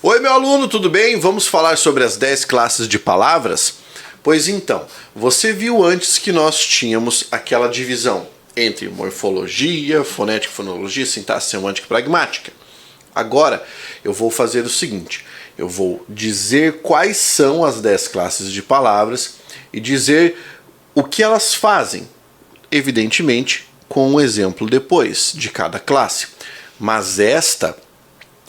Oi, meu aluno, tudo bem? Vamos falar sobre as 10 classes de palavras? Pois então, você viu antes que nós tínhamos aquela divisão entre morfologia, fonética, fonologia, sintaxe, semântica e pragmática. Agora, eu vou fazer o seguinte, eu vou dizer quais são as 10 classes de palavras e dizer o que elas fazem, evidentemente, com um exemplo depois de cada classe. Mas esta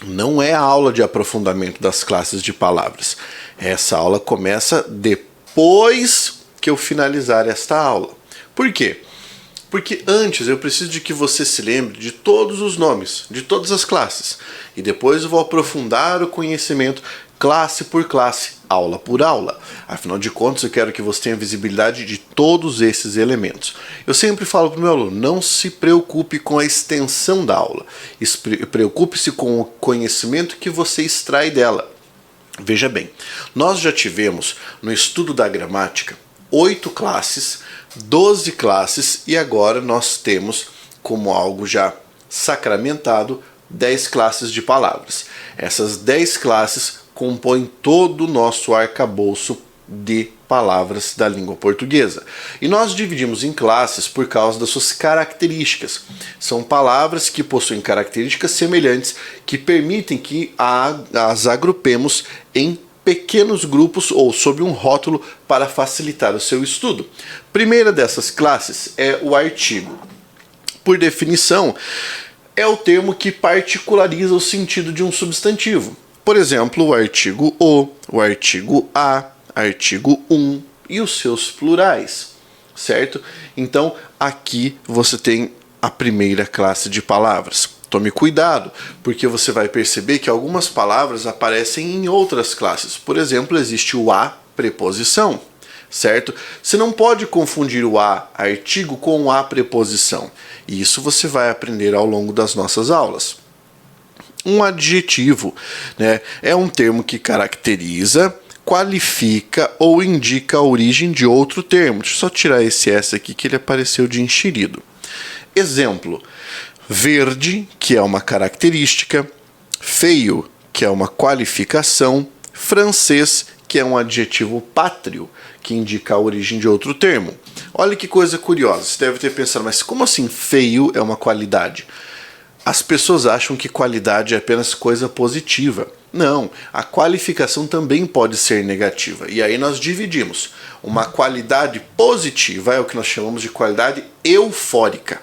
não é a aula de aprofundamento das classes de palavras. Essa aula começa depois que eu finalizar esta aula. Por quê? Porque antes eu preciso de que você se lembre de todos os nomes, de todas as classes. E depois eu vou aprofundar o conhecimento classe por classe, aula por aula. Afinal de contas, eu quero que você tenha visibilidade de todos esses elementos. Eu sempre falo para o meu aluno, não se preocupe com a extensão da aula. Preocupe-se com o conhecimento que você extrai dela. Veja bem, nós já tivemos no estudo da gramática 8 classes, 12 classes e agora nós temos como algo já sacramentado 10 classes de palavras. Essas 10 classes compõem todo o nosso arcabouço de palavras da língua portuguesa. E nós dividimos em classes por causa das suas características. São palavras que possuem características semelhantes que permitem que as agrupemos em pequenos grupos ou sob um rótulo para facilitar o seu estudo. Primeira dessas classes é o artigo. Por definição, é o termo que particulariza o sentido de um substantivo. Por exemplo, o artigo o artigo a, artigo e os seus plurais, certo? Então, aqui você tem a primeira classe de palavras. Tome cuidado, porque você vai perceber que algumas palavras aparecem em outras classes. Por exemplo, existe o a preposição, certo? Você não pode confundir o a artigo com o a preposição. E isso você vai aprender ao longo das nossas aulas. Um adjetivo, né, é um termo que caracteriza, qualifica ou indica a origem de outro termo. Deixa eu só tirar esse S aqui que ele apareceu de enxerido. Exemplo, verde, que é uma característica, feio, que é uma qualificação, francês, que é um adjetivo pátrio, que indica a origem de outro termo. Olha que coisa curiosa, você deve ter pensado, mas como assim feio é uma qualidade? As pessoas acham que qualidade é apenas coisa positiva. Não, a qualificação também pode ser negativa. E aí nós dividimos. Uma qualidade positiva é o que nós chamamos de qualidade eufórica.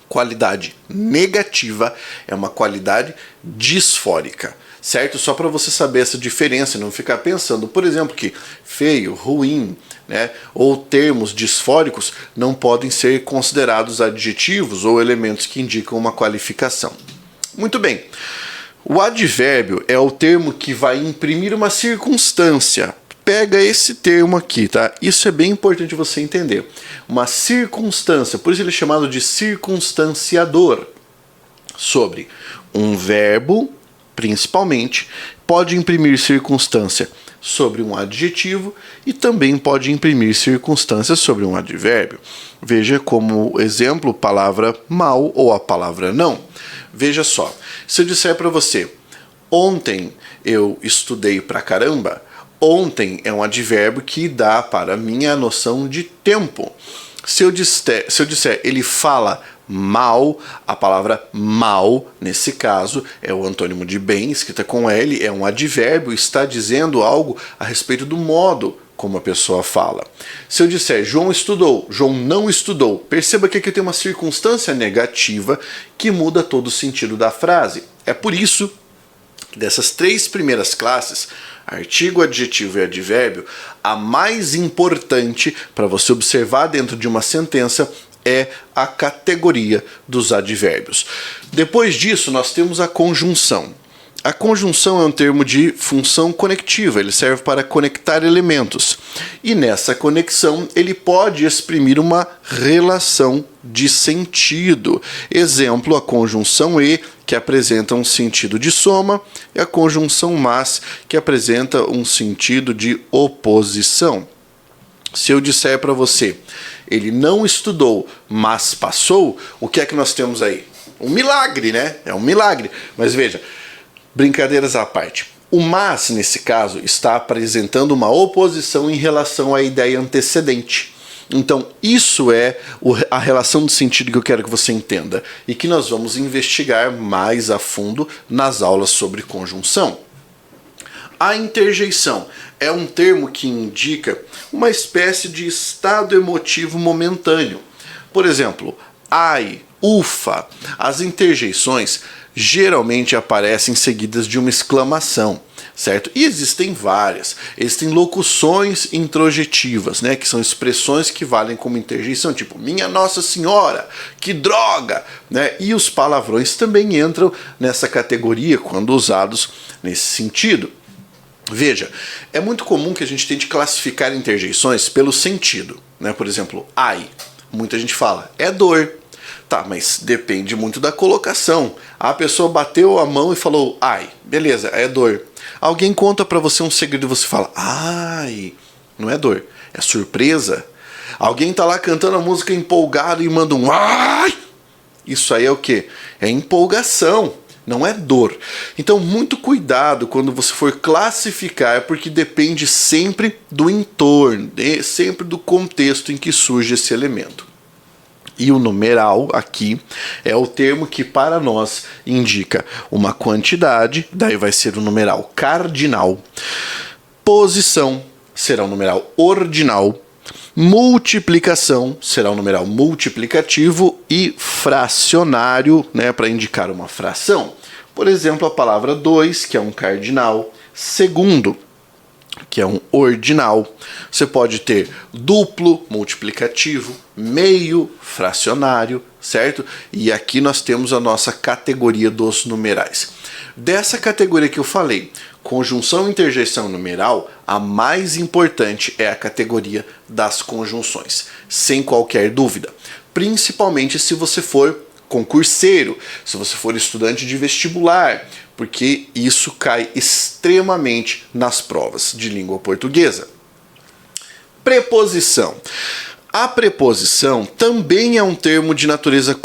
Qualidade negativa é uma qualidade disfórica, certo? Só para você saber essa diferença e não ficar pensando, por exemplo, que feio, ruim, né, ou termos disfóricos não podem ser considerados adjetivos ou elementos que indicam uma qualificação. Muito bem. O advérbio é o termo que vai imprimir uma circunstância. Pega esse termo aqui, tá? Isso é bem importante você entender. Uma circunstância, por isso ele é chamado de circunstanciador. Sobre um verbo, principalmente, pode imprimir circunstância sobre um adjetivo e também pode imprimir circunstância sobre um advérbio. Veja como exemplo, palavra mal ou a palavra não. Veja só, se eu disser para você, ontem eu estudei pra caramba, ontem é um advérbio que dá para mim a noção de tempo. Se eu disser ele fala mal, a palavra mal, nesse caso, é o antônimo de bem, escrita com L, é um advérbio, está dizendo algo a respeito do modo como a pessoa fala. Se eu disser João estudou, João não estudou, perceba que aqui tem uma circunstância negativa que muda todo o sentido da frase. É por isso que dessas 3 primeiras classes, artigo, adjetivo e advérbio, a mais importante para você observar dentro de uma sentença é a categoria dos advérbios. Depois disso, nós temos a conjunção. A conjunção é um termo de função conectiva, ele serve para conectar elementos. E nessa conexão, ele pode exprimir uma relação de sentido. Exemplo, a conjunção e, que apresenta um sentido de soma, e a conjunção mas, que apresenta um sentido de oposição. Se eu disser para você, ele não estudou, mas passou, o que é que nós temos aí? Um milagre, né? É um milagre. Mas veja, Brincadeiras à parte. O mas, nesse caso, está apresentando uma oposição em relação à ideia antecedente. Então, isso é a relação de sentido que eu quero que você entenda e que nós vamos investigar mais a fundo nas aulas sobre conjunção. A interjeição é um termo que indica uma espécie de estado emotivo momentâneo. Por exemplo, ai, ufa. As interjeições geralmente aparecem seguidas de uma exclamação, certo? E existem várias. Existem locuções introjetivas, né, que são expressões que valem como interjeição, tipo, minha Nossa Senhora, que droga, né? E os palavrões também entram nessa categoria quando usados nesse sentido. Veja, é muito comum que a gente tente classificar interjeições pelo sentido, né? Por exemplo, ai, muita gente fala, é dor. Tá, mas depende muito da colocação. A pessoa bateu a mão e falou, ai, beleza, é dor. Alguém conta pra você um segredo e você fala, ai, não é dor, é surpresa. Alguém tá lá cantando a música empolgado e manda um ai. Isso aí é o quê? É empolgação, não é dor. Então, muito cuidado quando você for classificar, porque depende sempre do entorno, sempre do contexto em que surge esse elemento. E o numeral aqui é o termo que para nós indica uma quantidade, daí vai ser o numeral cardinal. Posição será o numeral ordinal. Multiplicação será o numeral multiplicativo e fracionário, né, para indicar uma fração. Por exemplo, a palavra 2, que é um cardinal, segundo, que é um ordinal. Você pode ter duplo, multiplicativo, meio, fracionário, certo? E aqui nós temos a nossa categoria dos numerais. Dessa categoria que eu falei, conjunção, interjeição, numeral, a mais importante é a categoria das conjunções, sem qualquer dúvida. Principalmente se você for concurseiro, se você for estudante de vestibular, porque isso cai extremamente nas provas de língua portuguesa. Preposição. A preposição também é um termo de natureza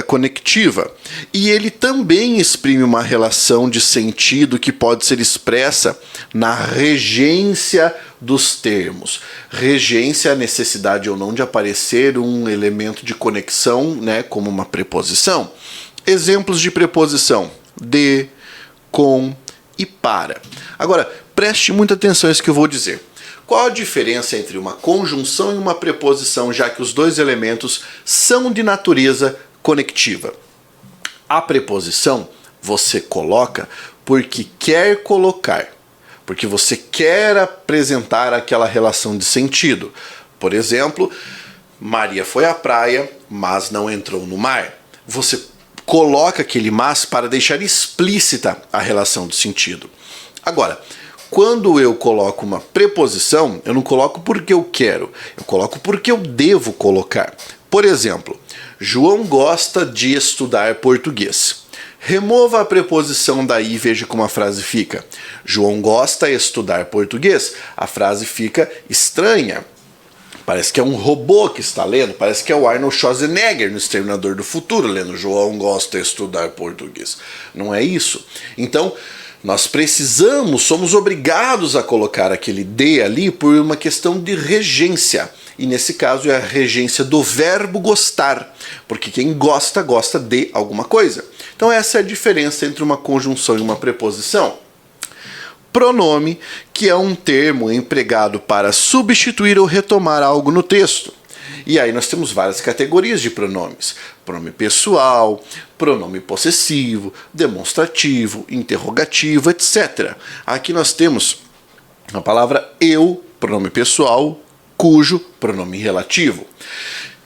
conectiva e ele também exprime uma relação de sentido que pode ser expressa na regência dos termos. Regência é a necessidade ou não de aparecer um elemento de conexão, né, como uma preposição. Exemplos de preposição: de, com e para. Agora, preste muita atenção a isso que eu vou dizer. Qual a diferença entre uma conjunção e uma preposição, já que os dois elementos são de natureza conectiva? A preposição você coloca porque quer colocar, porque você quer apresentar aquela relação de sentido. Por exemplo, Maria foi à praia, mas não entrou no mar. Você coloca aquele mas para deixar explícita a relação de sentido. Agora, quando eu coloco uma preposição, eu não coloco porque eu quero, eu coloco porque eu devo colocar. Por exemplo, João gosta de estudar português. Remova a preposição daí e veja como a frase fica. João gosta de estudar português. A frase fica estranha. Parece que é um robô que está lendo, parece que é o Arnold Schwarzenegger no Exterminador do Futuro lendo João gosta de estudar português. Não é isso. Então, nós precisamos, somos obrigados a colocar aquele de ali por uma questão de regência. E nesse caso é a regência do verbo gostar, porque quem gosta, gosta de alguma coisa. Então essa é a diferença entre uma conjunção e uma preposição. Pronome, que é um termo empregado para substituir ou retomar algo no texto. E aí nós temos várias categorias de pronomes. Pronome pessoal, pronome possessivo, demonstrativo, interrogativo, etc. Aqui nós temos a palavra eu, pronome pessoal, cujo, pronome relativo.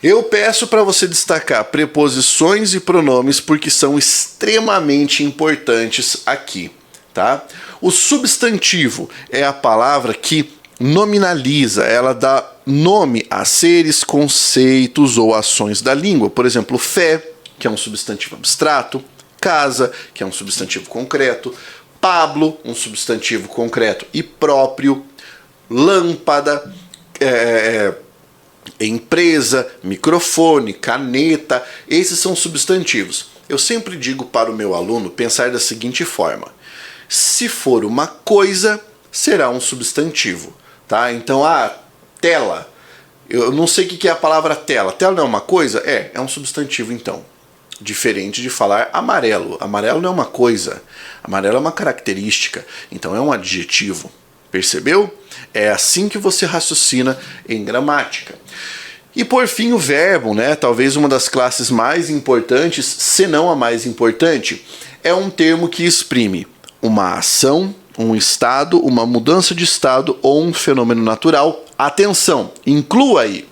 Eu peço para você destacar preposições e pronomes porque são extremamente importantes aqui, tá? O substantivo é a palavra que nominaliza, ela dá nome a seres, conceitos ou ações da língua. Por exemplo, fé, que é um substantivo abstrato, casa, que é um substantivo concreto, Pablo, um substantivo concreto e próprio, lâmpada, empresa, microfone, caneta, esses são substantivos. Eu sempre digo para o meu aluno pensar da seguinte forma: se for uma coisa, será um substantivo, tá? Então, tela. Eu não sei o que é a palavra tela. Tela não é uma coisa? É um substantivo então. Diferente de falar amarelo. Amarelo não é uma coisa. Amarelo é uma característica. Então é um adjetivo. Percebeu? É assim que você raciocina em gramática. E por fim o verbo, né? Talvez uma das classes mais importantes, se não a mais importante, é um termo que exprime uma ação, um estado, uma mudança de estado ou um fenômeno natural. Atenção, inclua aí.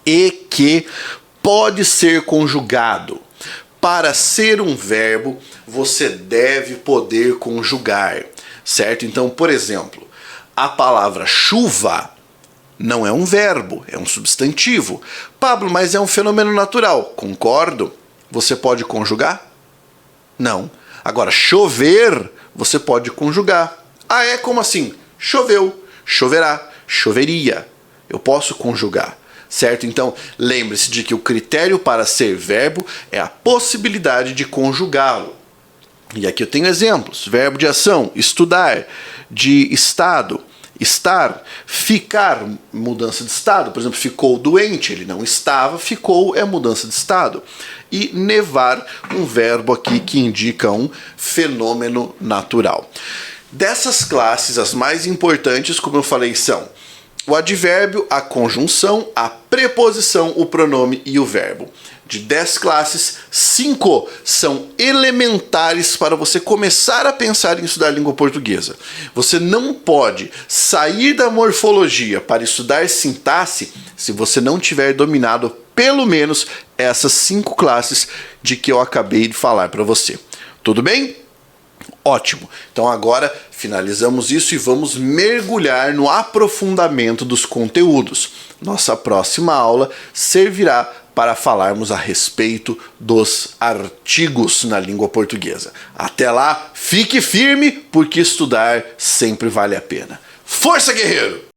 E que pode ser conjugado. Para ser um verbo, você deve poder conjugar, certo? Então, por exemplo, a palavra chuva não é um verbo, é um substantivo. Pablo, mas é um fenômeno natural. Concordo. Você pode conjugar? Não. Agora, chover, você pode conjugar. Como assim? Choveu, choverá, choveria. Eu posso conjugar, certo? Então, lembre-se de que o critério para ser verbo é a possibilidade de conjugá-lo. E aqui eu tenho exemplos. Verbo de ação, estudar, de estado, estar, ficar, mudança de estado. Por exemplo, ficou doente, ele não estava, ficou é mudança de estado. E nevar, um verbo aqui que indica um fenômeno natural. Dessas classes, as mais importantes, como eu falei, são o advérbio, a conjunção, a preposição, o pronome e o verbo. De 10 classes, 5 são elementares para você começar a pensar em estudar língua portuguesa. Você não pode sair da morfologia para estudar sintaxe se você não tiver dominado pelo menos essas 5 classes de que eu acabei de falar para você. Tudo bem? Ótimo. Então agora finalizamos isso e vamos mergulhar no aprofundamento dos conteúdos. Nossa próxima aula servirá para falarmos a respeito dos artigos na língua portuguesa. Até lá, fique firme, porque estudar sempre vale a pena. Força, guerreiro!